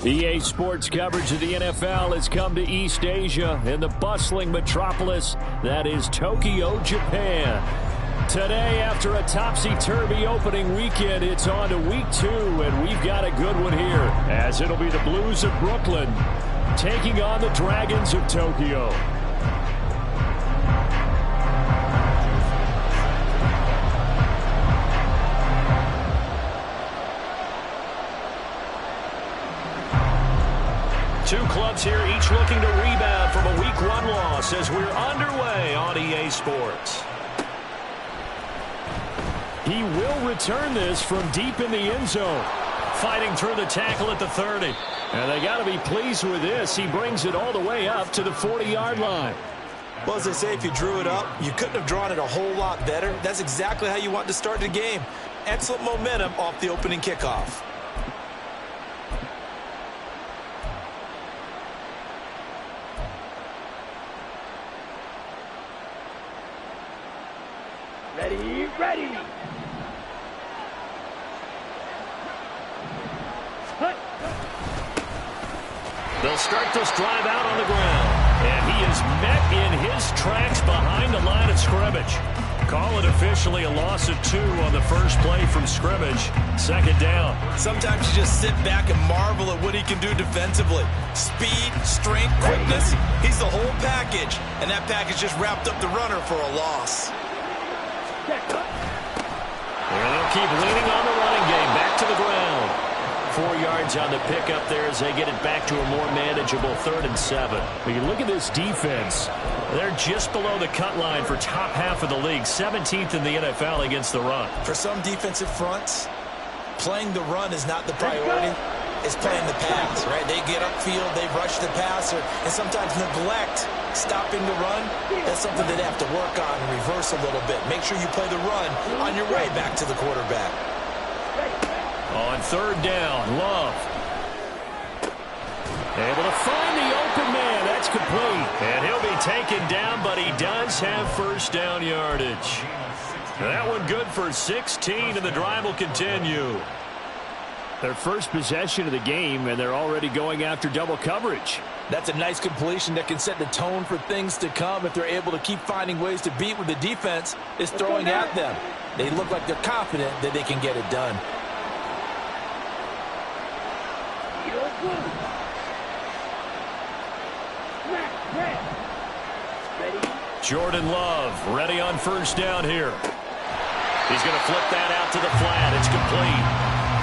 EA Sports coverage of the NFL has come to East Asia in the bustling metropolis that is Tokyo, Japan. Today, after a topsy-turvy opening weekend, it's on to week 2, and we've got a good one here, as it'll be the Blues of Brooklyn taking on the Dragons of Tokyo. Two clubs here, each looking to rebound from a Week 1 loss as we're underway on EA Sports. He will return this from deep in the end zone. Fighting through the tackle at the 30. And they got to be pleased with this. He brings it all the way up to the 40-yard line. Well, as they say, if you drew it up, you couldn't have drawn it a whole lot better. That's exactly how you want to start the game. Excellent momentum off the opening kickoff. Ready. They'll start this drive out on the ground. And he is met in his tracks behind the line of scrimmage. Call it officially a loss of 2 on the first play from scrimmage. Second down. Sometimes you just sit back and marvel at what he can do defensively. Speed, strength, quickness. He's the whole package. And that package just wrapped up the runner for a loss. And they'll keep leaning on the running game. Back to the ground. 4 yards on the pickup there as they get it back to a more manageable 3rd and 7. When you look at this defense, they're just below the cut line for top half of the league. 17th in the NFL against the run. For some defensive fronts, playing the run is not the priority. It's playing the pass, right? They get upfield, they rush the passer, and sometimes neglect stopping the run. That's something they'd have to work on and reverse a little bit. Make sure you play the run on your way back to the quarterback. On 3rd down, Love. Able to find the open man. That's complete. And he'll be taken down, but he does have first down yardage. That one good for 16, and the drive will continue. Their first possession of the game, and they're already going after double coverage. That's a nice completion that can set the tone for things to come if they're able to keep finding ways to beat what the defense is throwing at them. They look like they're confident that they can get it done. Jordan Love ready on first down here. He's going to flip that out to the flat. It's complete.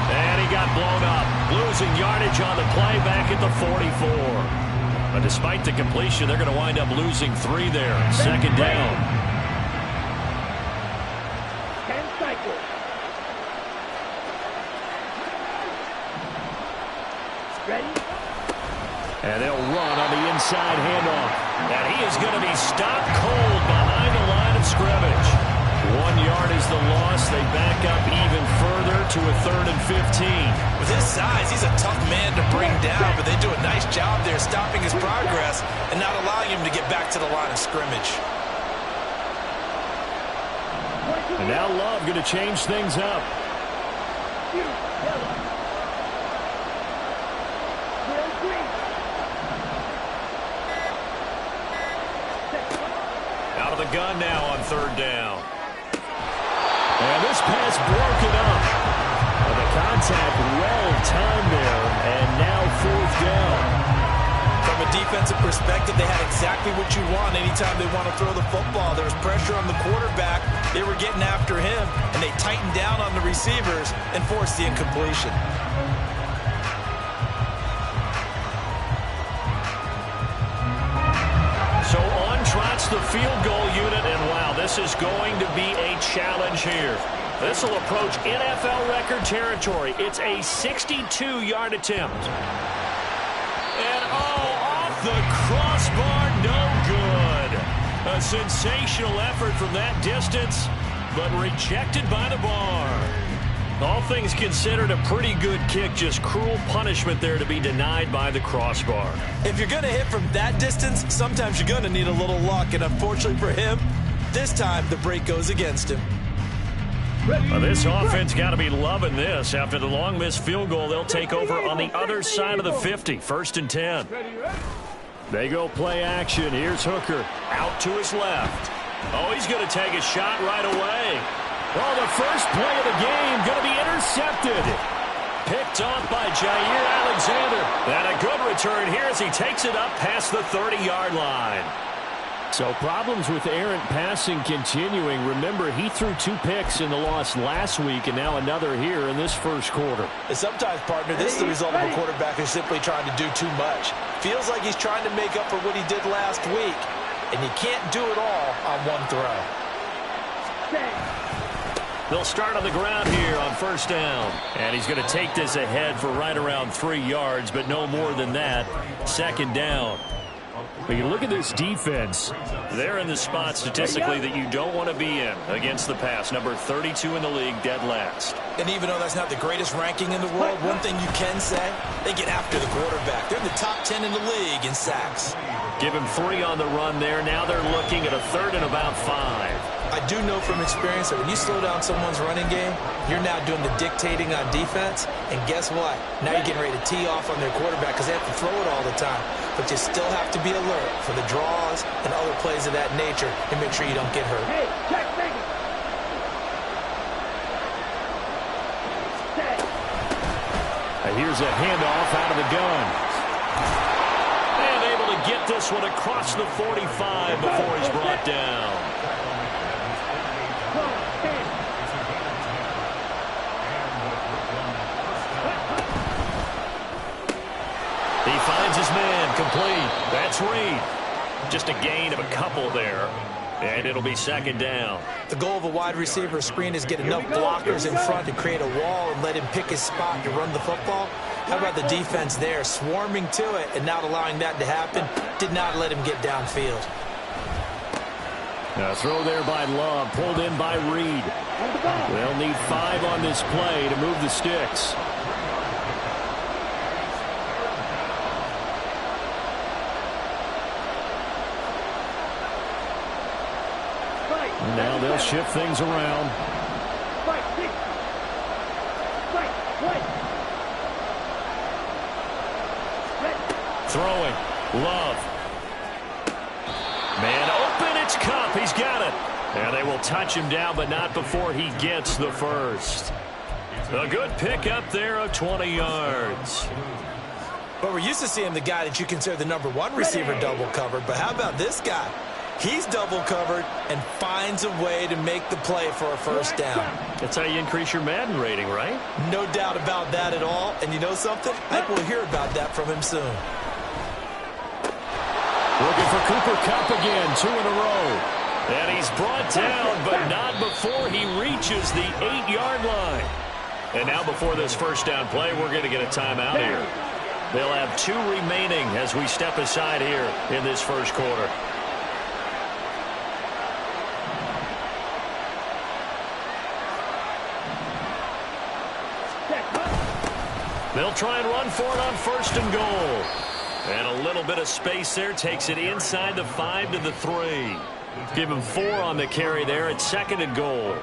And he got blown up. Losing yardage on the play back at the 44. But despite the completion, they're going to wind up losing 3 there. Second down. 10 cycles. Ready? And they'll run on the inside handoff. And he is going to be stopped cold behind the line of scrimmage. 1 yard is the loss. They back up even further to a 3rd and 15. With his size, he's a tough man to bring down, but they do a nice job there stopping his progress and not allowing him to get back to the line of scrimmage. And now Love going to change things up. Out of the gun now on 3rd down. And this pass broken up. Well, the contact well-timed there, and now 4th down. From a defensive perspective, they had exactly what you want anytime they want to throw the football. There was pressure on the quarterback. They were getting after him, and they tightened down on the receivers and forced the incompletion. So on trots the field goal unit, and wow, this is going to be a challenge here. This will approach NFL record territory. It's a 62-yard attempt. And off the crossbar, no good. A sensational effort from that distance, but rejected by the bar. All things considered, a pretty good kick, just cruel punishment there to be denied by the crossbar. If you're going to hit from that distance, sometimes you're going to need a little luck, and unfortunately for him, this time the break goes against him. Well, this offense got to be loving this. After the long missed field goal, they'll take over on the other side of the 50. 1st and 10. They go play action. Here's Hooker out to his left. Oh, he's going to take a shot right away. Well, the first play of the game going to be intercepted. Picked off by Jair Alexander. And a good return here as he takes it up past the 30-yard line. So problems with errant passing continuing. Remember, he threw 2 picks in the loss last week and now another here in this first quarter. And sometimes, partner, this is the result of a quarterback who's simply trying to do too much. Feels like he's trying to make up for what he did last week. And you can't do it all on one throw. They'll start on the ground here on 1st down. And he's going to take this ahead for right around 3 yards, but no more than that. 2nd down. But you look at this defense. They're in the spot statistically that you don't want to be in against the pass. Number 32 in the league, dead last. And even though that's not the greatest ranking in the world, one thing you can say, they get after the quarterback. They're in the top 10 in the league in sacks. Give him 3 on the run there. Now they're looking at a 3rd and about 5. I do know from experience that when you slow down someone's running game, you're now doing the dictating on defense. And guess what? Now you're getting ready to tee off on their quarterback because they have to throw it all the time. But you still have to be alert for the draws and other plays of that nature and make sure you don't get hurt. Hey, check, make it. Here's a handoff out of the gun. And able to get this one across the 45 before he's brought down. He finds his man, complete. That's Reed. Just a gain of a couple there. And it'll be 2nd down. The goal of a wide receiver screen is get enough blockers in front to create a wall and let him pick his spot to run the football. How about the defense there, swarming to it and not allowing that to happen? Did not let him get downfield. A throw there by Love, pulled in by Reed. They'll need 5 on this play to move the sticks. Now they'll shift things around. Throwing. Love. Man open. It's Kupp. He's got it. And they will touch him down, but not before he gets the first. A good pickup there of 20 yards. But we're used to seeing the guy that you consider the number 1 receiver double covered. But how about this guy? He's double covered and finds a way to make the play for a 1st down. That's how you increase your Madden rating, right? No doubt about that at all. And you know something? I think we'll hear about that from him soon. Looking for Cooper Kupp again, 2 in a row. And he's brought down, but not before he reaches the 8-yard line. And now before this 1st down play, we're going to get a timeout here. They'll have 2 remaining as we step aside here in this first quarter. They'll try and run for it on 1st and goal. And a little bit of space there takes it inside the 5 to the 3. Give him 4 on the carry there at 2nd and goal.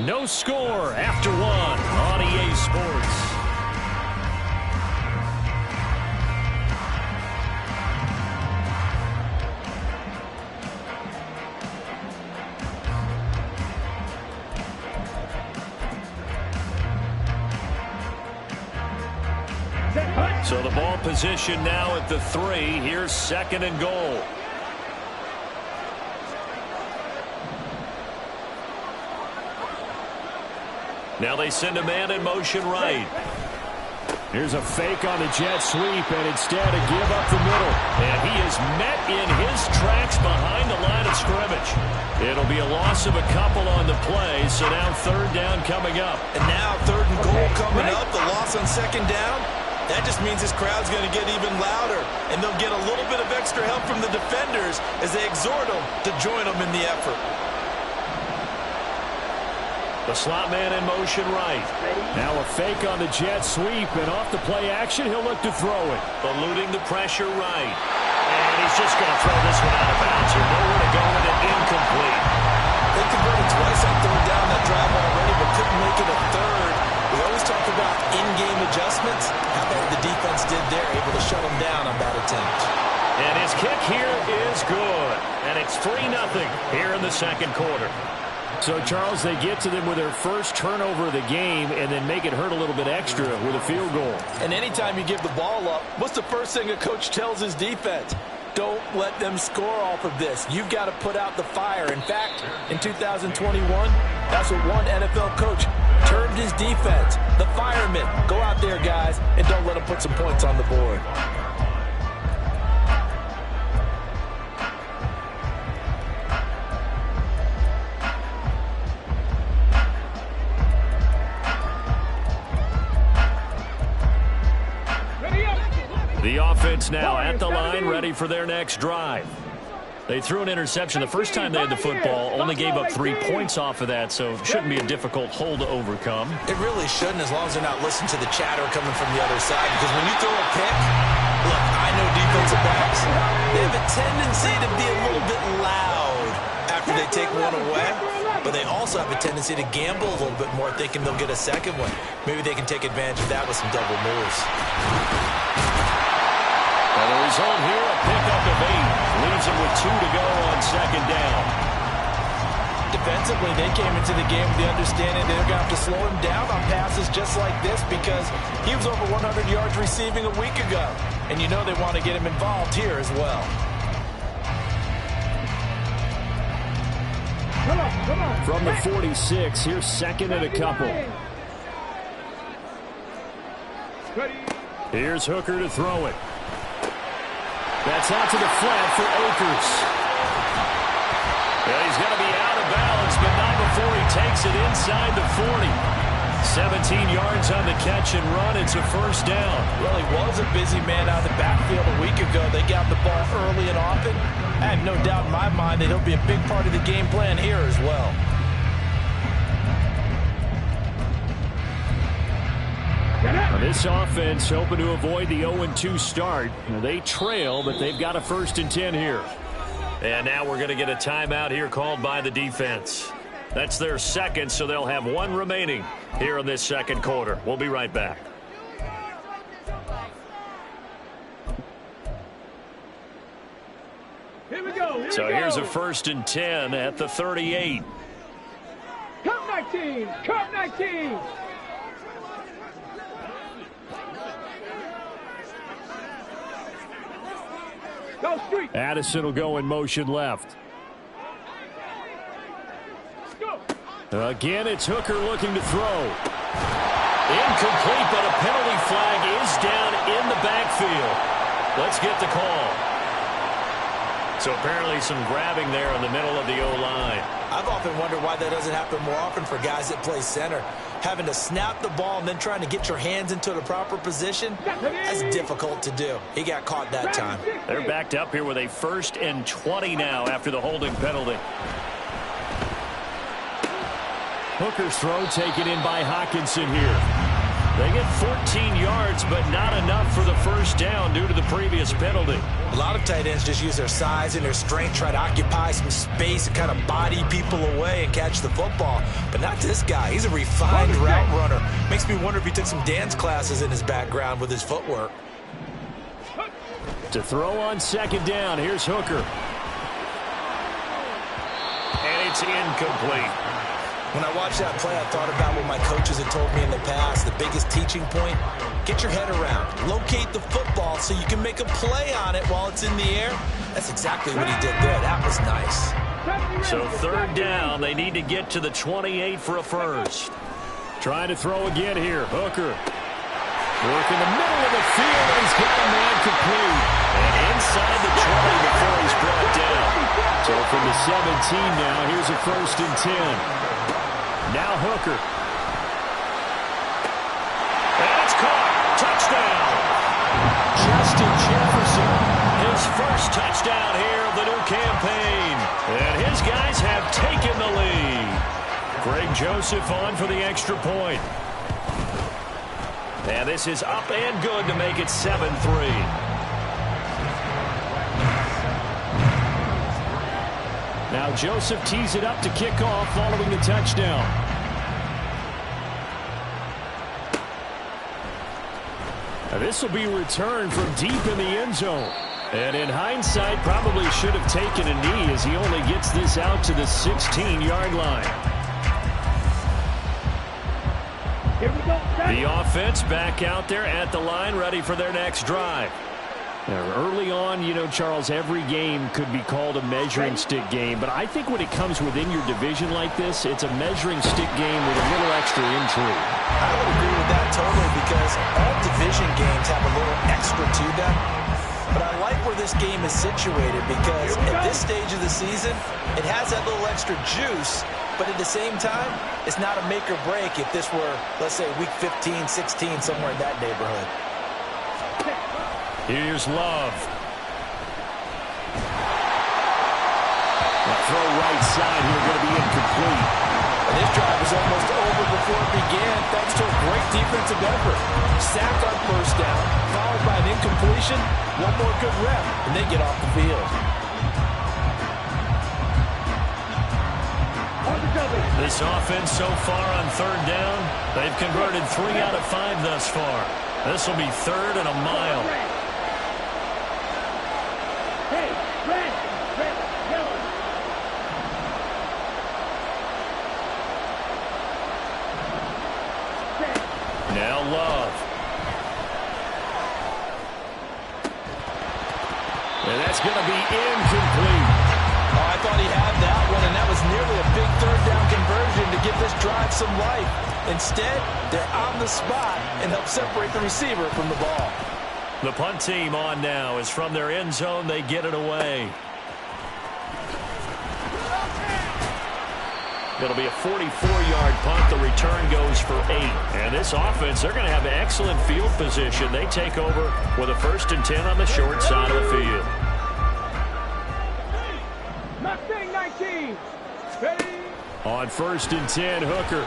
No score after 1 on EA Sports. So the ball position now at the 3. Here's 2nd and goal. Now they send a man in motion right. Here's a fake on the jet sweep, and instead a give up the middle. And he is met in his tracks behind the line of scrimmage. It'll be a loss of a couple on the play, so now 3rd down coming up. And now 3rd and goal coming up, the loss on 2nd down. That just means this crowd's going to get even louder, and they'll get a little bit of extra help from the defenders as they exhort them to join them in the effort. The slot man in motion right. Now a fake on the jet sweep, and off the play action, he'll look to throw it. Eluding the pressure right. And he's just going to throw this one out of bounds here. Nowhere to go with it, incomplete. They converted twice on third down that drive already, but couldn't make it a third. We always talk about in-game adjustments. How about the defense did there, able to shut them down on that attempt. And his kick here is good. And it's 3-0 here in the second quarter. So, Charles, they get to them with their first turnover of the game and then make it hurt a little bit extra with a field goal. And anytime you give the ball up, what's the first thing a coach tells his defense? Don't let them score off of this. You've got to put out the fire. In fact, in 2021, that's what one NFL coach termed his defense. The firemen. Go out there, guys, and don't let them put some points on the board. The offense now at the line, ready for their next drive. They threw an interception the first time they had the football, only gave up 3 points off of that, so it shouldn't be a difficult hole to overcome. It really shouldn't, as long as they're not listening to the chatter coming from the other side, because when you throw a pick, look, I know defensive backs, they have a tendency to be a little bit loud after they take one away, but they also have a tendency to gamble a little bit more, thinking they'll get a second one. Maybe they can take advantage of that with some double moves. And the result here, a pickup of 8. Leaves him with 2 to go on second down. Defensively, they came into the game with the understanding they're going to have to slow him down on passes just like this because he was over 100 yards receiving a week ago. And you know they want to get him involved here as well. From the 46, here's second and a couple. Here's Hooker to throw it. That's out to the flat for Akers. Well, he's going to be out of bounds, but not before he takes it inside the 40. 17 yards on the catch and run. It's a first down. Well, he was a busy man out of the backfield a week ago. They got the ball early and often. I have no doubt in my mind that he'll be a big part of the game plan here as well. Now this offense hoping to avoid the 0-2 start. Now they trail, but they've got a 1st and 10 here. And now we're going to get a timeout here called by the defense. That's their second, so they'll have 1 remaining here in this second quarter. We'll be right back. Here we go. So here's a 1st and 10 at the 38. Cup 19. Cup 19. Go street. Addison will go in motion left. Go. Again, it's Hooker looking to throw. Incomplete, but a penalty flag is down in the backfield. Let's get the call. So apparently some grabbing there in the middle of the O-line. I've often wondered why that doesn't happen more often for guys that play center. Having to snap the ball and then trying to get your hands into the proper position, that's difficult to do. He got caught that time. They're backed up here with a 1st and 20 now after the holding penalty. Hooker's throw taken in by Hockenson here. They get 14 yards, but not enough for the first down due to the previous penalty. A lot of tight ends just use their size and their strength, try to occupy some space and kind of body people away and catch the football. But not this guy. He's a refined route runner. Makes me wonder if he took some dance classes in his background with his footwork. To throw on second down, here's Hooker. And it's incomplete. When I watched that play, I thought about what my coaches had told me in the past. The biggest teaching point, get your head around. Locate the football so you can make a play on it while it's in the air. That's exactly what he did there. That was nice. So 3rd down, they need to get to the 28 for a first. Trying to throw again here. Hooker. Work in the middle of the field. He's got a man complete. And inside the 20 before he's brought down. So from the 17 now, here's a 1st and 10. Now Hooker. And it's caught. Touchdown. Justin Jefferson, his first touchdown here of the new campaign. And his guys have taken the lead. Greg Joseph on for the extra point. And this is up and good to make it 7-3. Now Joseph tees it up to kick off following the touchdown. Now this will be returned from deep in the end zone. And in hindsight, probably should have taken a knee as he only gets this out to the 16-yard line. Here we go. The offense back out there at the line, ready for their next drive. Now, early on, you know, Charles, every game could be called a measuring stick game. But I think when it comes within your division like this, it's a measuring stick game with a little extra intrigue. I would agree with that totally because all division games have a little extra to them. But I like where this game is situated because at this stage of the season, it has that little extra juice. But at the same time, it's not a make or break if this were, let's say, week 15, 16, somewhere in that neighborhood. Here's Love. That throw right side here going to be incomplete. And this drive was almost over before it began thanks to a great defensive effort. Sack on first down, followed by an incompletion. One more good rep, and they get off the field. This offense so far on third down, they've converted 3 out of 5 thus far. This will be 3rd and a mile. Hey, red, yellow. Now Love. And that's going to be incomplete. Oh, I thought he had that one, and that was nearly a big third down conversion to give this drive some life. Instead, they're on the spot and help separate the receiver from the ball. The punt team on now is from their end zone. They get it away. It'll be a 44-yard punt. The return goes for 8. And this offense, they're going to have excellent field position. They take over with a 1st and 10 on the short side of the field. Mustang 19. Ready? On 1st and 10, Hooker.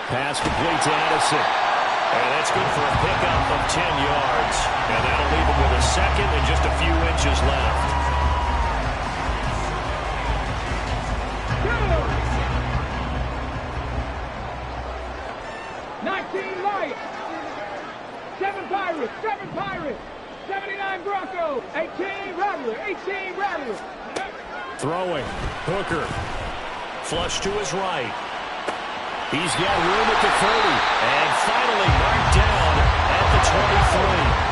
Pass complete to Addison. And that's good for a pickup of 10 yards. And that'll leave him with a 2nd and just a few inches left. 19 Lions. 7 Pirates. 7 Pirates. 79 Broncos. 18 Rattler. 18 Rattler. Throwing. Hooker. Flush to his right. He's got room at the 30. And finally marked down at the 23.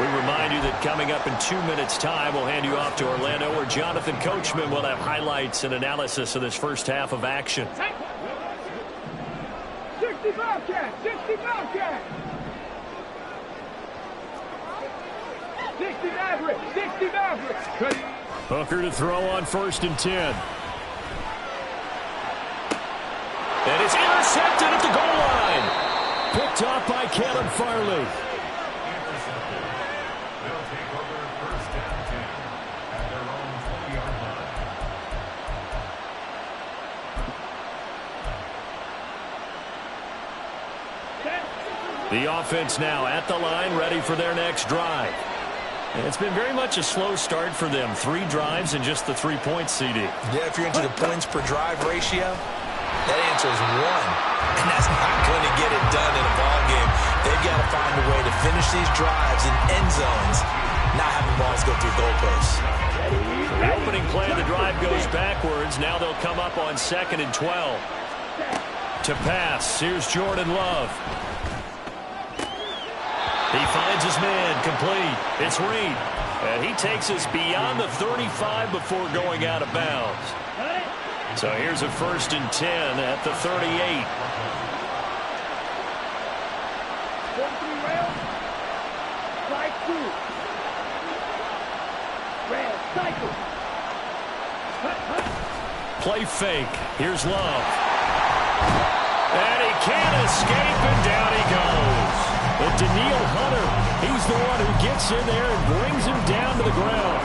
We remind you that coming up in 2 minutes' time, we'll hand you off to Orlando, where Jonathan Coachman will have highlights and analysis of this first half of action. 60 Bobcats. 60 Bobcats. 60 Mavericks. 60 Mavericks. Hooker to throw on 1st and 10. And it's intercepted at the goal line. Picked off by Caleb Farley. The offense now at the line, ready for their next drive. And it's been very much a slow start for them. 3 drives and just the 3 points, CD. Yeah, if you're into the points per drive ratio, that answer is 1. And that's not going to get it done in a ball game. They've got to find a way to finish these drives in end zones, not having balls go through goalposts. The opening play of the drive goes backwards. Now they'll come up on 2nd and 12. To pass, here's Jordan Love. He finds his man, complete. It's Reed. And he takes us beyond the 35 before going out of bounds. So here's a 1st and 10 at the 38. 43 rails. Strike 2. Rail, cycle. Play fake. Here's Love. And he can't escape, and down he goes. But Daniil Hunter He's the one who gets in there and brings him down to the ground.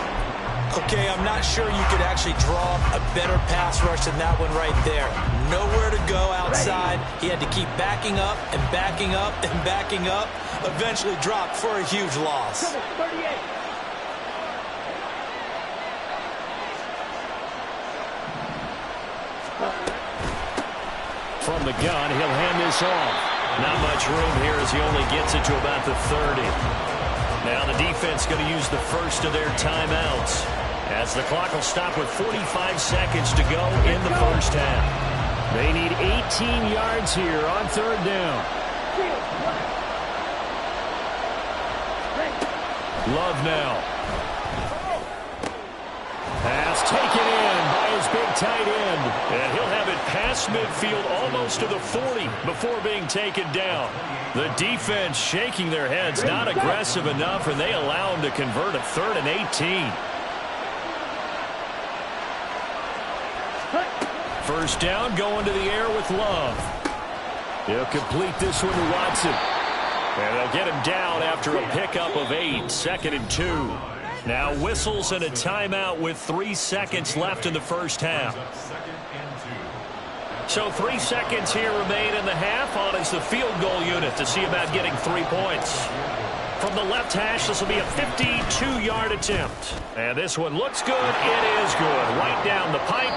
Okay, I'm not sure you could actually draw a better pass rush than that one right there. Nowhere to go outside. He had to keep backing up and backing up and backing up. Eventually dropped for a huge loss. 38. From the gun, he'll hand this off. Not much room here as he only gets it to about the 30. Now the defense going to use the first of their timeouts, as the clock will stop with 45 seconds to go in the first half. They need 18 yards here on third down. Love now. Pass taken in by his big tight end. And he'll have it past midfield almost to the 40 before being taken down. The defense shaking their heads, not aggressive enough, and they allow him to convert a 3rd and 18. First down, going to the air with Love. He'll complete this one to Watson. And they'll get him down after a pickup of 8, 2nd and 2. Now whistles and a timeout with 3 seconds left in the first half. So 3 seconds here remain in the half. On is the field goal unit to see about getting 3 points. From the left hash, this will be a 52-yard attempt. And this one looks good. It is good. Right down the pipe.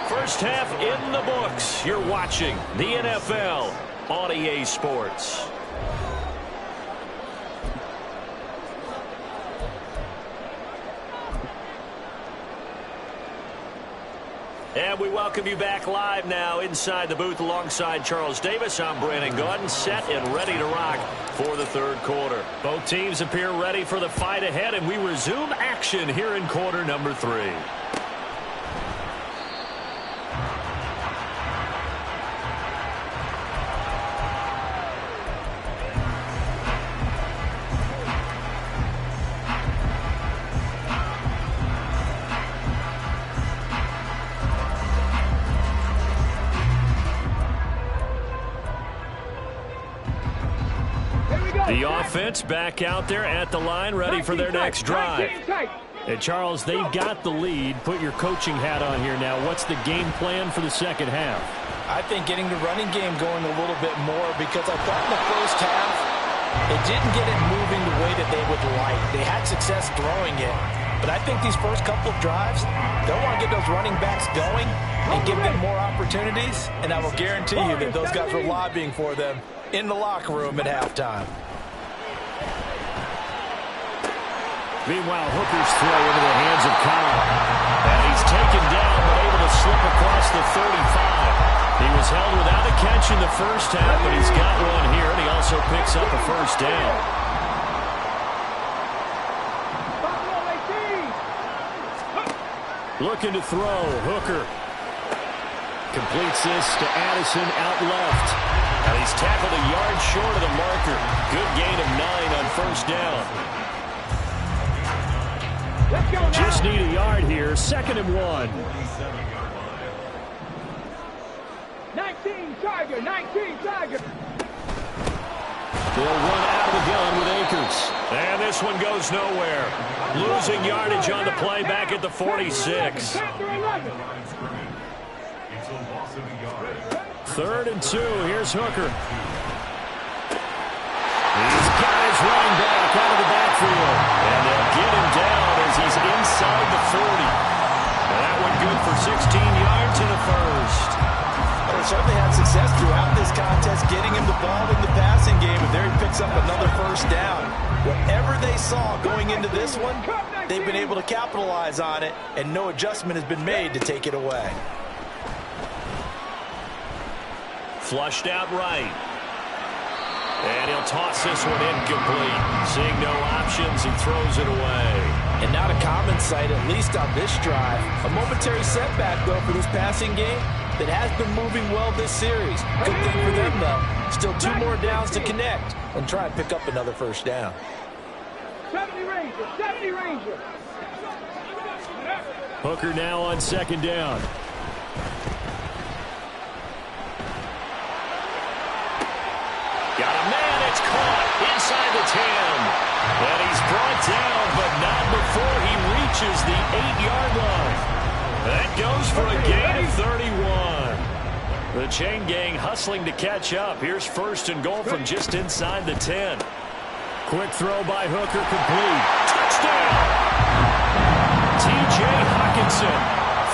First half in the books. You're watching the NFL on EA Sports. And we welcome you back live now inside the booth alongside Charles Davis. I'm Brandon Gaudin, set and ready to rock for the third quarter. Both teams appear ready for the fight ahead, and we resume action here in quarter number 3. The offense back out there at the line, ready for their next drive. And Charles, they've got the lead. Put your coaching hat on here now. What's the game plan for the second half? I think getting the running game going a little bit more, because I thought in the first half it didn't get it moving the way that they would like. They had success throwing it, but I think these first couple of drives, they'll want to get those running backs going and give them more opportunities, and I will guarantee you that those guys were lobbying for them in the locker room at halftime. Meanwhile, Hooker's throw into the hands of Kyle. And he's taken down, but able to slip across the 35. He was held without a catch in the first half, but he's got one here, and he also picks up a first down. Looking to throw. Hooker completes this to Addison out left. And he's tackled a yard short of the marker. Good gain of 9 on first down. Just need a yard here. 2nd and 1. 19 Tiger, 19 Tiger. They'll run out of the gun with Akers. And this one goes nowhere. Losing yardage on the play back at the 46. 3rd and 2. Here's Hooker. He's got his running back out of the backfield. And they'll get him down as he's inside the 40. And that one good for 16 yards in the first. Well, they certainly had success throughout this contest, getting him the ball in the passing game, and there he picks up another first down. Whatever they saw going into this one, they've been able to capitalize on it, and no adjustment has been made to take it away. Flushed out right. And he'll toss this one incomplete. Seeing no options, he throws it away. And not a common sight, at least on this drive. A momentary setback, though, for this passing game that has been moving well this series. Good thing for them, though. Still 2 more downs to connect and try and pick up another first down. 70 Ranger, 70 Ranger. Hooker now on 2nd down. Got a man, it's caught inside the 10. reaches the 8-yard line. That goes for a gain of 31. The chain gang hustling to catch up. Here's first and goal from just inside the 10. Quick throw by Hooker, complete. Touchdown! T.J. Hockenson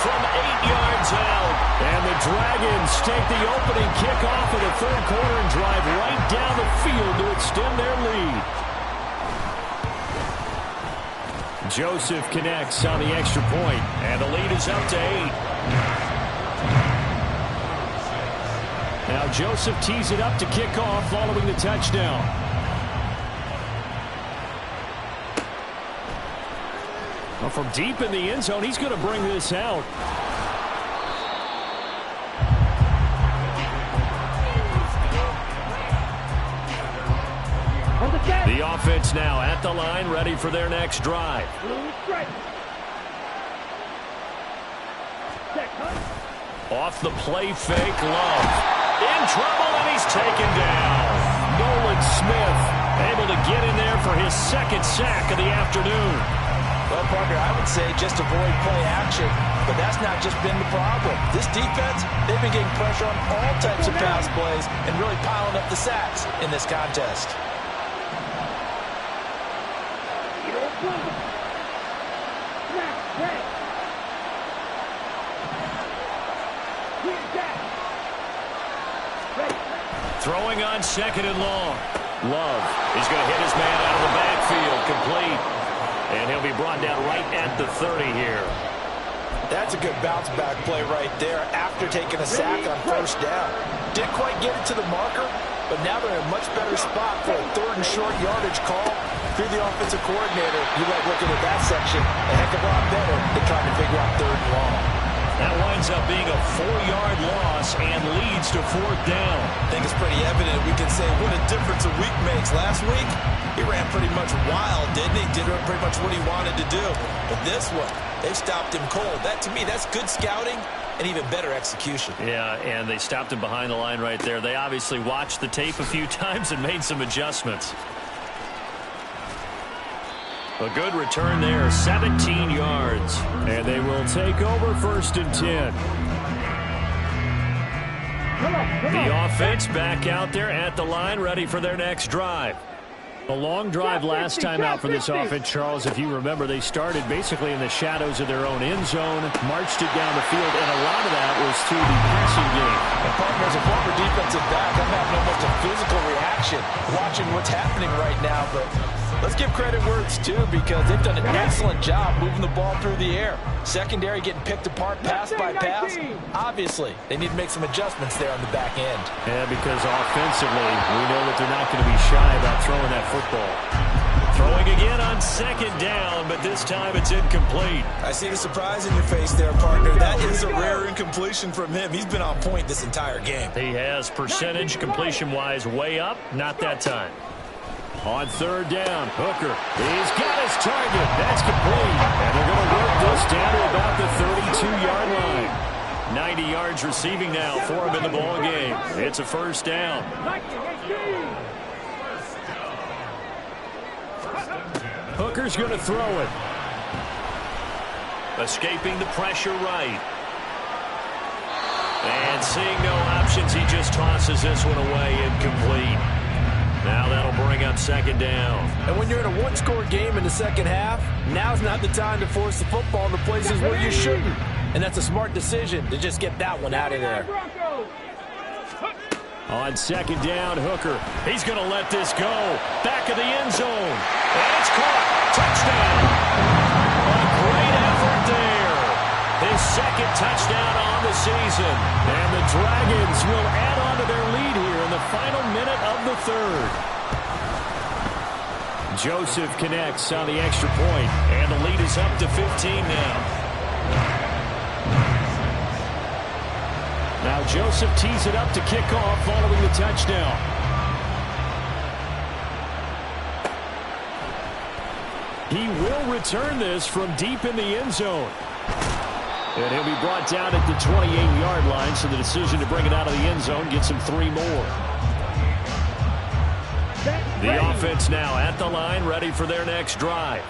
from 8 yards out. And the Dragons take the opening kickoff of the third quarter and drive right down the field to extend their lead. Joseph connects on the extra point, and the lead is up to 8. Now Joseph tees it up to kick off following the touchdown. Well, from deep in the end zone, he's going to bring this out. The offense now at the line, ready for their next drive. Off the play fake, Love. In trouble, and he's taken down. Nolan Smith able to get in there for his second sack of the afternoon. Well, Parker, I would say just avoid play action, but that's not just been the problem. This defense, they've been getting pressure on all types of pass plays and really piling up the sacks in this contest. Throwing on second and long. Love is going to hit his man out of the backfield, complete. And he'll be brought down right at the 30 here. That's a good bounce-back play right there after taking a sack on first down. Didn't quite get it to the marker, but now they're in a much better spot for a third and short yardage call. If you're the offensive coordinator, you like looking at that section a heck of a lot better than trying to figure out third and long. That winds up being a 4-yard loss and leads to fourth down. I think it's pretty evident. We can say what a difference a week makes. Last week, he ran pretty much wild, didn't he? Did pretty much what he wanted to do. But this one, they stopped him cold. That, to me, that's good scouting and even better execution. Yeah, and they stopped him behind the line right there. They obviously watched the tape a few times and made some adjustments. A good return there, 17 yards. And they will take over first and 10. The offense back out there at the line, ready for their next drive. A long drive last time out for this offense, Charles. If you remember, they started basically in the shadows of their own end zone, marched it down the field, and a lot of that was through the passing game. And partner, as a former defensive back, I'm having almost a physical reaction watching what's happening right now, but let's give credit where it's due because they've done an excellent job moving the ball through the air. Secondary getting picked apart pass by pass. Obviously, they need to make some adjustments there on the back end. Yeah, because offensively, we know that they're not going to be shy about throwing that football. Throwing again on second down, but this time it's incomplete. I see the surprise in your face there, partner. That is a rare incompletion from him. He's been on point this entire game. He has percentage completion-wise way up, not that time. On third down, Hooker, he's got his target. That's complete. And they're going to work this down to about the 32-yard line. 90 yards receiving now for him in the ball game. It's a first down. Hooker's going to throw it. Escaping the pressure right. And seeing no options, he just tosses this one away, incomplete. Now that'll bring up second down. And when you're in a one-score game in the second half, now's not the time to force the football in the places where you shouldn't. And that's a smart decision to just get that one out of there. On second down, Hooker. He's going to let this go. Back of the end zone. And it's caught. Touchdown. A great effort there. His second touchdown on the season. And the Dragons will add on to their lead here in the final minute of the third. Joseph connects on the extra point. And the lead is up to 15 now. Now Joseph tees it up to kick off following the touchdown. He will return this from deep in the end zone. And he'll be brought down at the 28-yard line, so the decision to bring it out of the end zone gets him 3 more. The offense now at the line, ready for their next drive.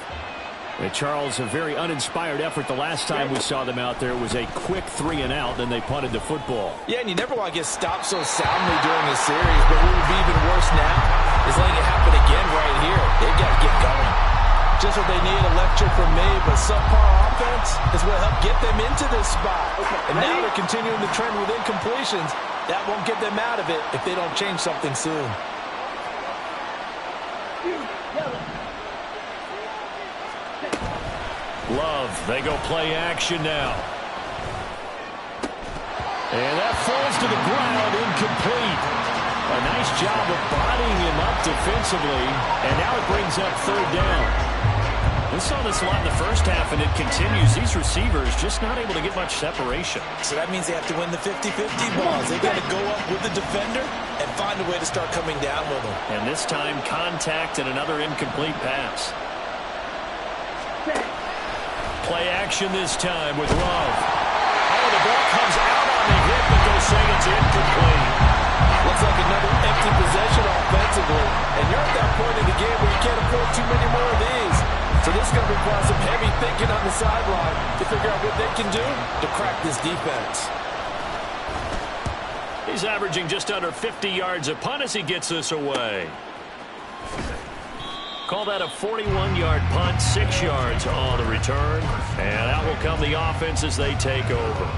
And Charles, a very uninspired effort the last time we saw them out there. It was a quick 3 and out, then they punted the football. Yeah, and you never want to get stopped so soundly during the series, but what would be even worse now is letting it happen again right here. They've got to get going. Just what they need, a lecture from me, but subpar offense is what helped get them into this spot. And now they're continuing the trend with incompletions. That won't get them out of it if they don't change something soon. Love, they go play action now. And that falls to the ground, incomplete. A nice job of bodying him up defensively, and now it brings up 3rd down. We saw this a lot in the first half, and it continues. These receivers just not able to get much separation. So that means they have to win the 50-50 balls. They've got to go up with the defender and find a way to start coming down with them. And this time, contact and another incomplete pass. Play action this time with Love. Oh, the ball comes out on the hit, but they'll say it's incomplete. Looks like another empty possession offensively. And you're at that point in the game where you can't afford too many more of these. So this is going to require some heavy thinking on the sideline to figure out what they can do to crack this defense. He's averaging just under 50 yards a punt as he gets this away. Call that a 41-yard punt, 6 yards on the return. And out will come the offense as they take over.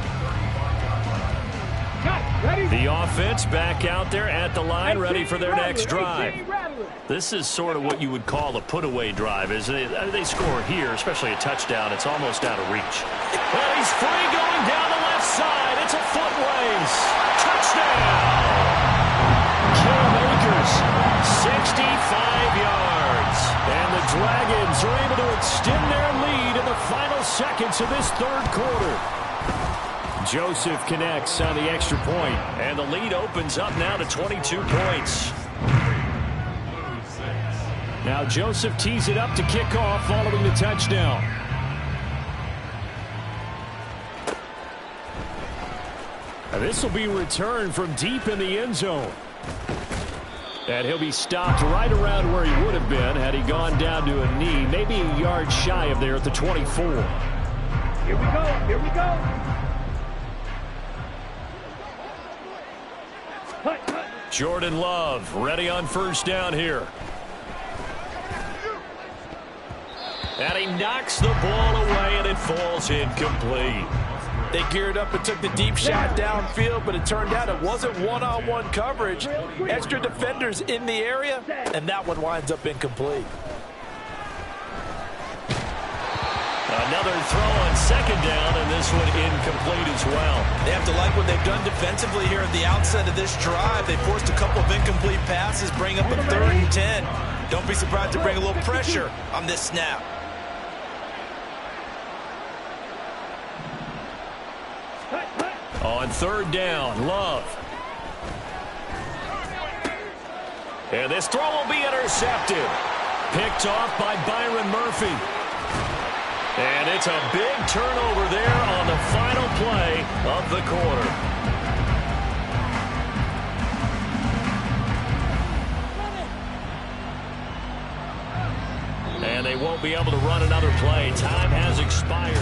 The offense back out there at the line, ready for their next drive. This is sort of what you would call a put-away drive, isn't it? They score here, especially a touchdown. It's almost out of reach. Well, he's free going down the left side. It's a foot race. Touchdown! Cam Akers, 65 yards. And the Dragons are able to extend their lead in the final seconds of this 3rd quarter. Joseph connects on the extra point, and the lead opens up now to 22 points. Now Joseph tees it up to kick off following the touchdown. This will be returned from deep in the end zone. And he'll be stopped right around where he would have been had he gone down to a knee, maybe a yard shy of there at the 24. Here we go. Here we go. Jordan Love ready on 1st down here. And he knocks the ball away, and it falls incomplete. They geared up and took the deep shot downfield, but it turned out it wasn't one-on-one coverage. Extra defenders in the area, and that one winds up incomplete. Another throw on 2nd down, and this one incomplete as well. They have to like what they've done defensively here at the outset of this drive. They forced a couple of incomplete passes, bring up a 3rd and 10. Don't be surprised to bring a little pressure on this snap. On 3rd down, Love. And this throw will be intercepted. Picked off by Byron Murphy. And it's a big turnover there on the final play of the quarter. And they won't be able to run another play. Time has expired.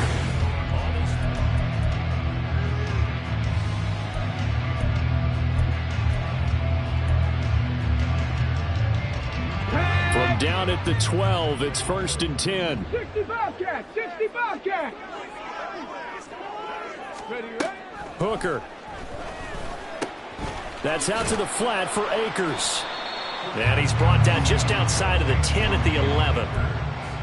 From down at the 12, it's 1st and 10. 60 Bobcats! 60 Bobcats! Ready, ready? Hooker. That's out to the flat for Akers. And he's brought down just outside of the 10 at the 11.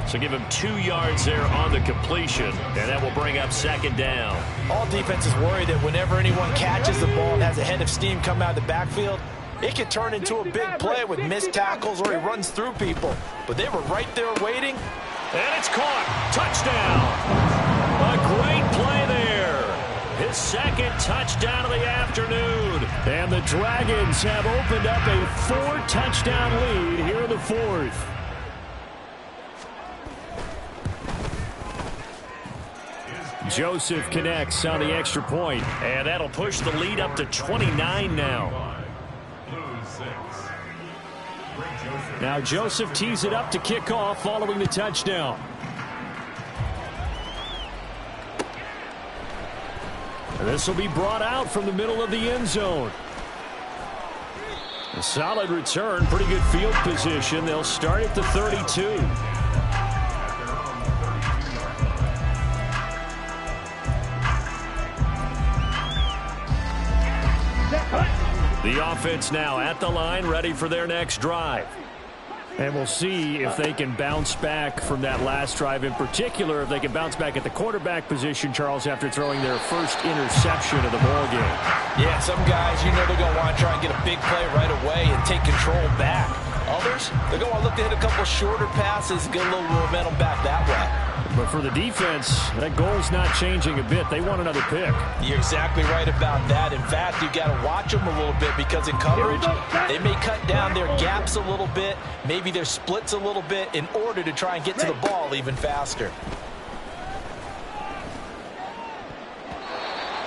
So give him 2 yards there on the completion, and that will bring up 2nd down. All defenses worry that whenever anyone catches the ball and has a head of steam come out of the backfield, it can turn into a big play with missed tackles or he runs through people. But they were right there waiting. And it's caught. Touchdown. A great play there. His 2nd touchdown of the afternoon. And the Dragons have opened up a 4-touchdown lead here in the 4th. Joseph connects on the extra point. And that'll push the lead up to 29 now. Now Joseph tees it up to kick off following the touchdown. And this will be brought out from the middle of the end zone. A solid return, pretty good field position. They'll start at the 32. The offense now at the line, ready for their next drive. And we'll see if they can bounce back from that last drive, in particular, if they can bounce back at the quarterback position, Charles, after throwing their first interception of the ballgame. Yeah, some guys, you know they're going to want to try and get a big play right away and take control back. Others, they're going to look to hit a couple shorter passes and get a little momentum back that way. But for the defense, that goal's not changing a bit. They want another pick. You're exactly right about that. In fact, you've got to watch them a little bit because in coverage, they may cut down their gaps a little bit, maybe their splits a little bit in order to try and get to the ball even faster.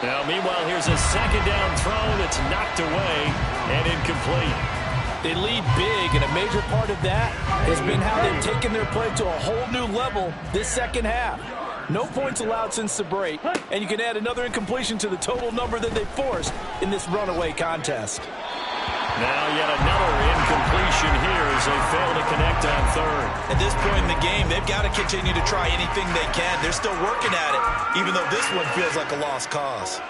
Now, meanwhile, here's a second down throw that's knocked away and incomplete. They lead big, and a major part of that has been how they've taken their play to a whole new level this second half. No points allowed since the break, and you can add another incompletion to the total number that they forced in this runaway contest. Now yet another incompletion here as they fail to connect on third. At this point in the game, they've got to continue to try anything they can. They're still working at it, even though this one feels like a lost cause.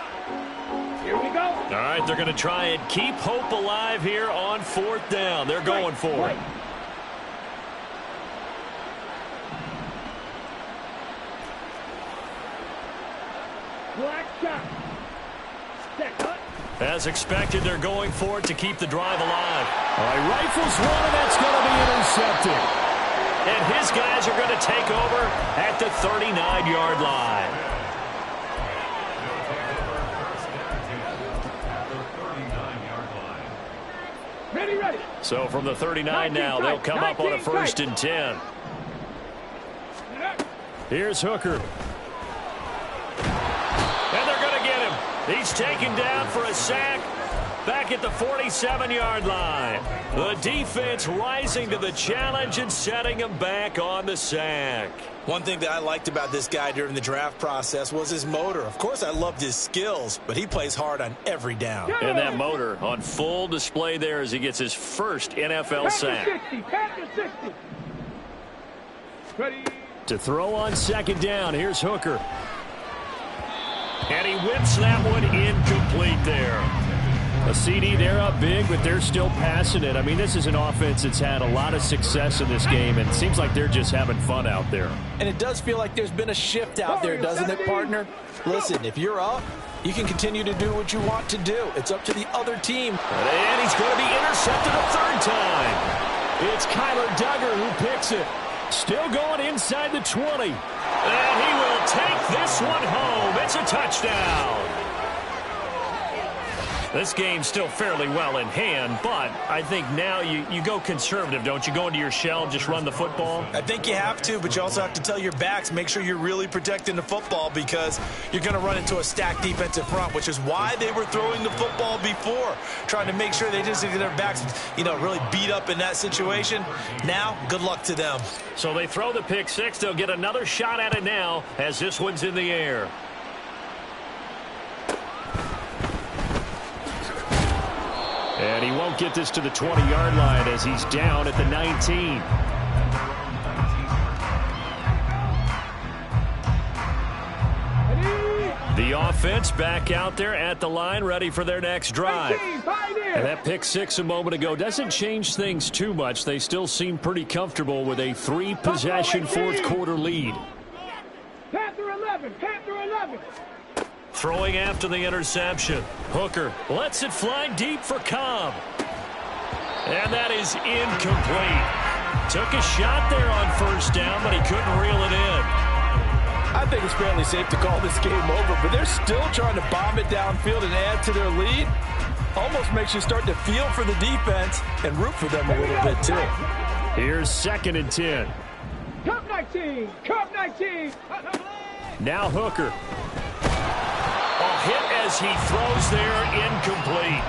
Here we go. All right, they're going to try and keep hope alive here on fourth down. They're going for it. Black shot. Set cut. As expected, they're going for it to keep the drive alive. All right, rifles one, and that's going to be intercepted. And his guys are going to take over at the 39-yard line. Ready. So from the 39 now, they'll come up on a 1st and 10. Here's Hooker. And they're going to get him. He's taken down for a sack back at the 47-yard line. The defense rising to the challenge and setting him back on the sack. One thing that I liked about this guy during the draft process was his motor. Of course, I loved his skills, but he plays hard on every down. And that motor on full display there as he gets his first NFL sack. Panther 60. Ready. To throw on second down, here's Hooker. And he whips that one incomplete there. A CD, they're up big, but they're still passing it. I mean, this is an offense that's had a lot of success in this game, and it seems like they're just having fun out there. And it does feel like there's been a shift out there, doesn't it, partner? Listen, if you're up, you can continue to do what you want to do. It's up to the other team. And he's going to be intercepted a third time. It's Kyler Duggar who picks it. Still going inside the 20. And he will take this one home. It's a touchdown. This game's still fairly well in hand, but I think now you go conservative, don't you? Go into your shell and just run the football? I think you have to, but you also have to tell your backs, make sure you're really protecting the football because you're going to run into a stacked defensive front, which is why they were throwing the football before, trying to make sure they just get their backs, really beat up in that situation. Now, good luck to them. So they throw the pick six. They'll get another shot at it now as this one's in the air. And he won't get this to the 20-yard line as he's down at the 19. The offense back out there at the line, ready for their next drive. And that pick six a moment ago doesn't change things too much. They still seem pretty comfortable with a three-possession fourth-quarter lead. Panther 11. Throwing after the interception. Hooker lets it fly deep for Cobb. And that is incomplete. Took a shot there on first down, but he couldn't reel it in. I think it's fairly safe to call this game over, but they're still trying to bomb it downfield and add to their lead. Almost makes you start to feel for the defense and root for them a little bit, too. Here's 2nd and 10. Cup 19. Now Hooker. A hit as he throws there, incomplete.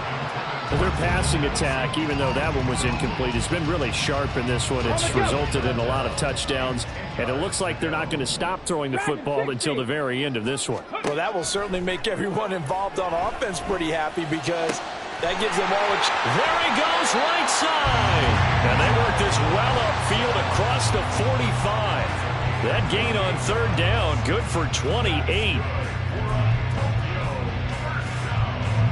Well, their passing attack, even though that one was incomplete, has been really sharp in this one. It's resulted in a lot of touchdowns. And it looks like they're not going to stop throwing the football until the very end of this one. Well, that will certainly make everyone involved on offense pretty happy because that gives them all a There he goes, right side. And they work this well upfield across the 45. That gain on third down, good for 28.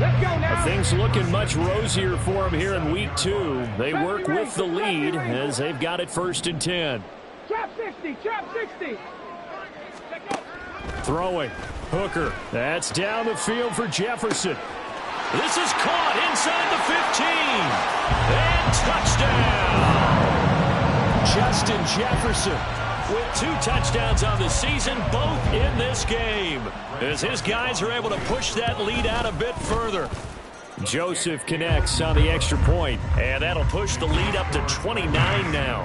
Let's go now. Things looking much rosier for them here in week 2. They work with the lead as they've got it 1st and 10. Trap 60, trap 60. Throwing. Hooker. That's down the field for Jefferson. This is caught inside the 15. And touchdown. Justin Jefferson with 2 touchdowns on the season, both in this game, as his guys are able to push that lead out a bit further. Joseph connects on the extra point, and that'll push the lead up to 29 now.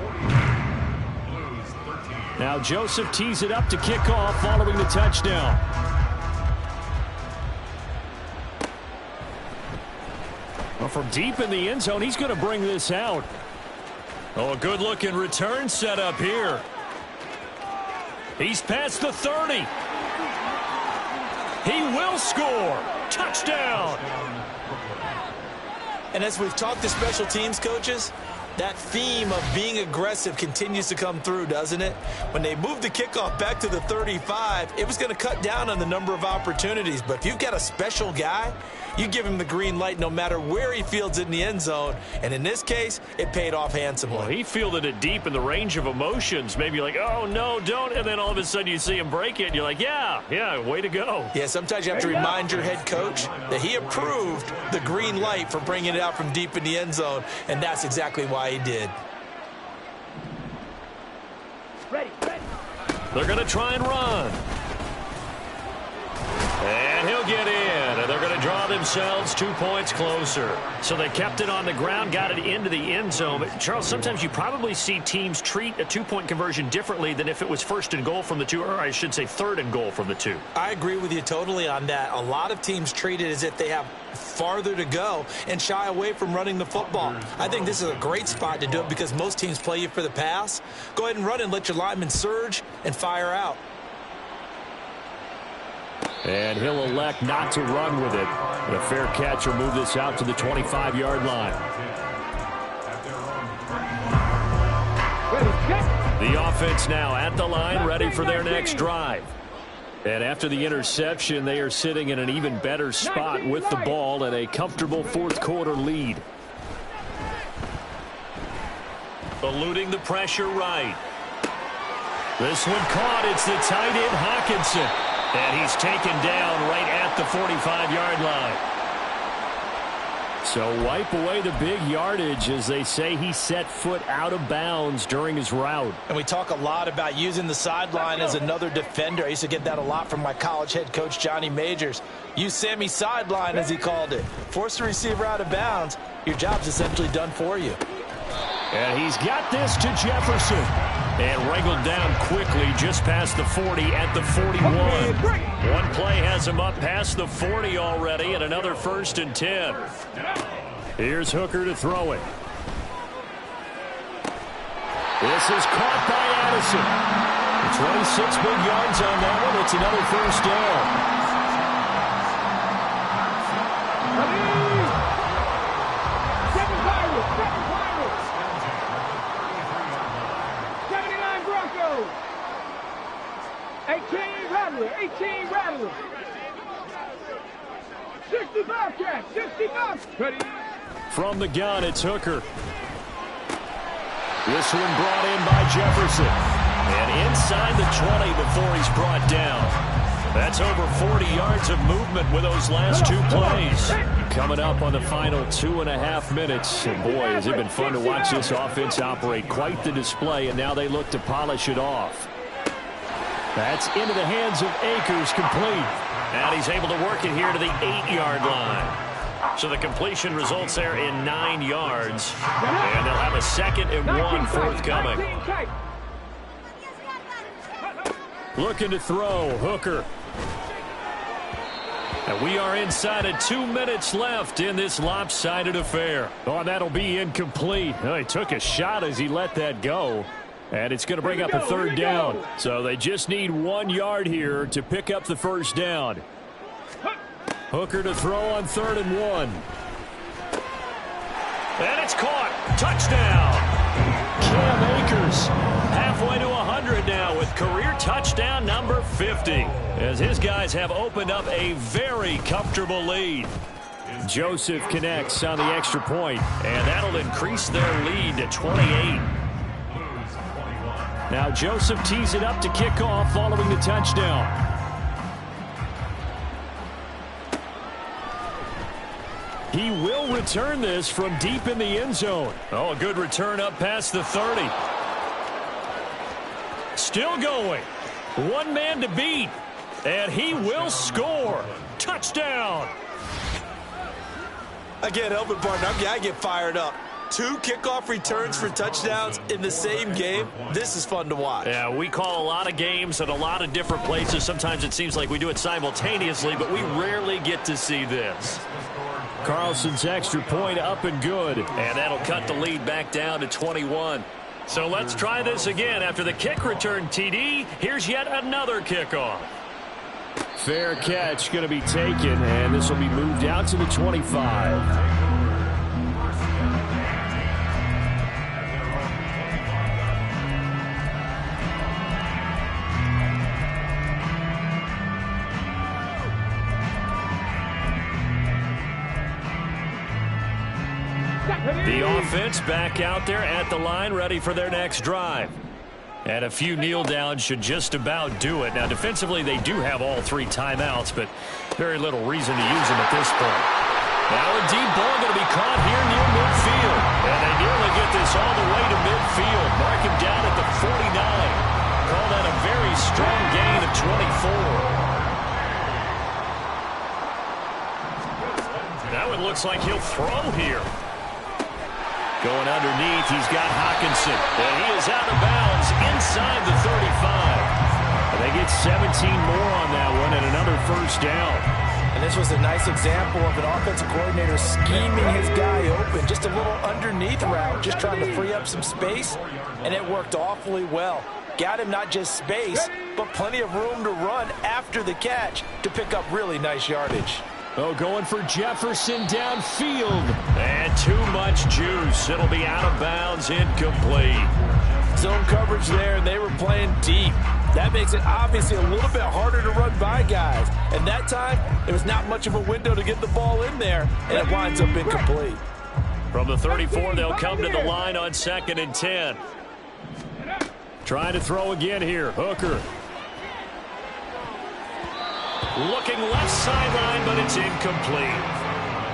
Now Joseph tees it up to kick off following the touchdown. Well, from deep in the end zone, he's going to bring this out. Oh, a good-looking return set up here. He's past the 30. He will score. Touchdown. And as we've talked to special teams coaches, that theme of being aggressive continues to come through, doesn't it? When they moved the kickoff back to the 35, it was going to cut down on the number of opportunities. But if you've got a special guy, you give him the green light no matter where he fields it in the end zone. And in this case, it paid off handsomely. Well, he fielded it deep in the range of emotions. Maybe like, oh, no, don't. And then all of a sudden you see him break it, and you're like, yeah, way to go. Yeah, sometimes you have to remind your head coach that he approved the green light for bringing it out from deep in the end zone, and that's exactly why he did. Ready. They're going to try and run. And he'll get in, and they're going to draw themselves 2 points closer. So they kept it on the ground, got it into the end zone. But, Charles, sometimes you probably see teams treat a 2-point conversion differently than if it was 1st and goal from the 2, or I should say 3rd and goal from the 2. I agree with you totally on that. A lot of teams treat it as if they have farther to go and shy away from running the football. I think this is a great spot to do it because most teams play you for the pass. Go ahead and run and let your linemen surge and fire out. And he'll elect not to run with it. But a fair catch will move this out to the 25-yard line. The offense now at the line, ready for their next drive. And after the interception, they are sitting in an even better spot with the ball and a comfortable 4th quarter lead. Eluding the pressure right. This one caught. It's the tight end Hawkinson. And he's taken down right at the 45-yard line. So wipe away the big yardage as they say he set foot out of bounds during his route. And we talk a lot about using the sideline as another defender. I used to get that a lot from my college head coach, Johnny Majors. Use Sammy sideline, as he called it. Force the receiver out of bounds. Your job's essentially done for you. And he's got this to Jefferson. And wrangled down quickly just past the 40 at the 41. One play has him up past the 40 already, and another 1st and 10. Here's Hooker to throw it. This is caught by Addison. 26 big yards on that one. It's another 1st down. Broncos. 18 Rattler, 18 Rattler. 60 Bobcats, 60 Bobcats. Ready. From the gun, it's Hooker. This one brought in by Jefferson. And inside the 20 before he's brought down. That's over 40 yards of movement with those last 2 plays. Coming up on the final 2.5 minutes. And boy, has it been fun to watch this offense operate. Quite the display, and now they look to polish it off. That's into the hands of Akers, complete. And he's able to work it here to the 8-yard line. So the completion results there in 9 yards. And they'll have a 2nd and 1 forthcoming. Looking to throw, Hooker. And we are inside of 2 minutes left in this lopsided affair. Oh, that'll be incomplete. Oh, he took a shot as he let that go. And it's going to bring up a third down. So they just need 1 yard here to pick up the first down. Hooker to throw on 3rd and 1. And it's caught. Touchdown. Cam Akers Halfway to 100 now with career touchdown number 50. As his guys have opened up a very comfortable lead. Joseph connects on the extra point. And that'll increase their lead to 28. Now Joseph tees it up to kick off following the touchdown. He will return this from deep in the end zone. Oh, a good return up past the 30. Still going. One man to beat. And he will score. Touchdown. Again, Elvin Barton, I get fired up. 2 kickoff returns for touchdowns in the same game. This is fun to watch. Yeah, we call a lot of games at a lot of different places. Sometimes it seems like we do it simultaneously, but we rarely get to see this. Carlson's extra point up and good. And that'll cut the lead back down to 21. So let's try this again. After the kick return TD, here's yet another kickoff. Fair catch going to be taken, and this will be moved out to the 25. The offense back out there at the line, ready for their next drive. And a few kneel downs should just about do it. Now, defensively, they do have all 3 timeouts, but very little reason to use them at this point. Now a deep ball going to be caught here near midfield. And they nearly get this all the way to midfield. Mark him down at the 49. Call that a very strong gain of 24. Now it looks like he'll throw here. Going underneath, he's got Hockenson. And he is out of bounds inside the 35. And they get 17 more on that one and another first down. And this was a nice example of an offensive coordinator scheming his guy open. Just a little underneath route, just trying to free up some space. And it worked awfully well. Got him not just space, but plenty of room to run after the catch to pick up really nice yardage. Oh, going for Jefferson downfield. And too much juice. It'll be out of bounds, incomplete. Zone coverage there, and they were playing deep. That makes it obviously a little bit harder to run by guys. And that time, there was not much of a window to get the ball in there, and it winds up incomplete. From the 34, they'll come to the line on 2nd and 10. Trying to throw again here. Hooker. Looking left sideline, but it's incomplete.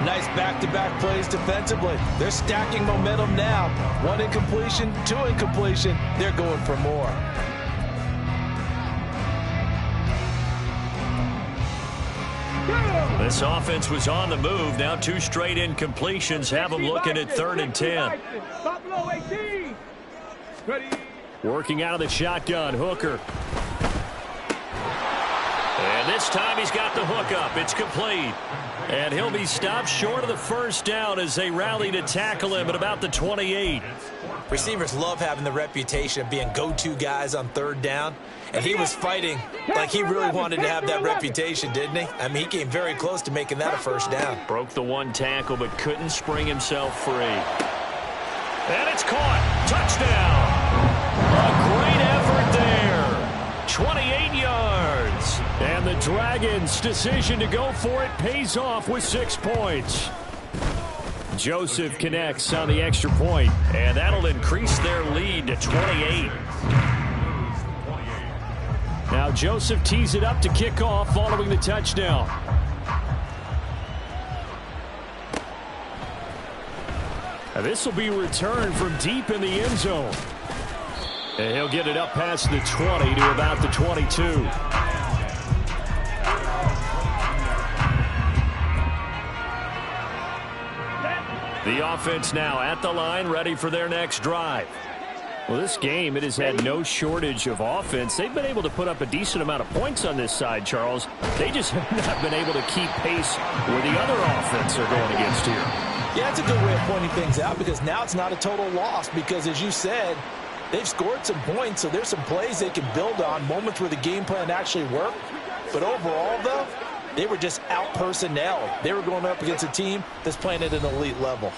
Nice back-to-back plays defensively. They're stacking momentum now. 1 incompletion, 2 incompletion. They're going for more. This offense was on the move. Now 2 straight incompletions have them looking at 3rd and 10. Working out of the shotgun, Hooker. And this time he's got the hook up. It's complete. And he'll be stopped short of the first down as they rally to tackle him at about the 28. Receivers love having the reputation of being go-to guys on 3rd down. And he was fighting like he really wanted to have that reputation, didn't he? I mean, he came very close to making that a first down. Broke the 1 tackle, but couldn't spring himself free. And it's caught. Touchdown. A great effort there. 28 yards. And the Dragons' decision to go for it pays off with 6 points. Joseph connects on the extra point. And that'll increase their lead to 28. Now Joseph tees it up to kick off following the touchdown. Now this will be returned from deep in the end zone. And he'll get it up past the 20 to about the 22. The offense now at the line, ready for their next drive. Well, this game, it has had no shortage of offense. They've been able to put up a decent amount of points on this side, Charles. They just have not been able to keep pace where the other offense are going against here. Yeah, that's a good way of pointing things out because now it's not a total loss because, as you said, They've scored some points, so there's some plays they can build on, moments where the game plan actually worked. But overall, though, they were just out-personnel. They were going up against a team that's playing at an elite level.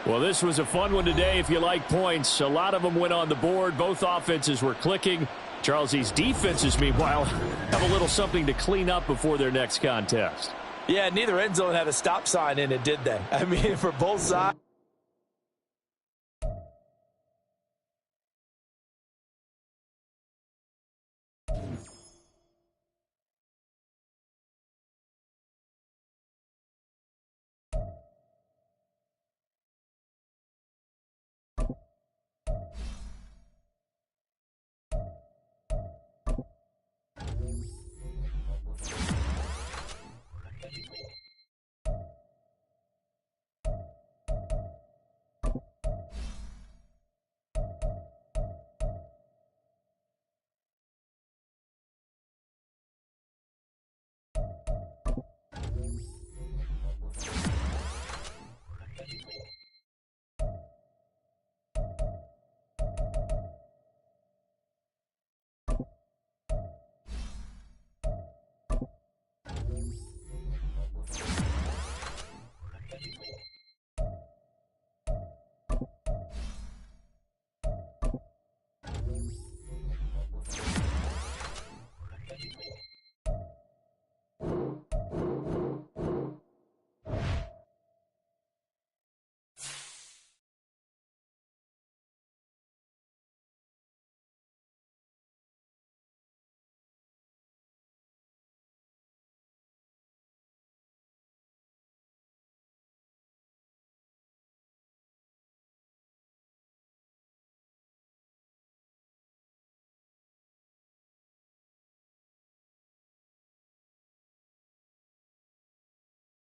Well, this was a fun one today if you like points. A lot of them went on the board. Both offenses were clicking. Charles's defenses, meanwhile, have a little something to clean up before their next contest. Yeah, neither end zone had a stop sign in it, did they? I mean, for both sides.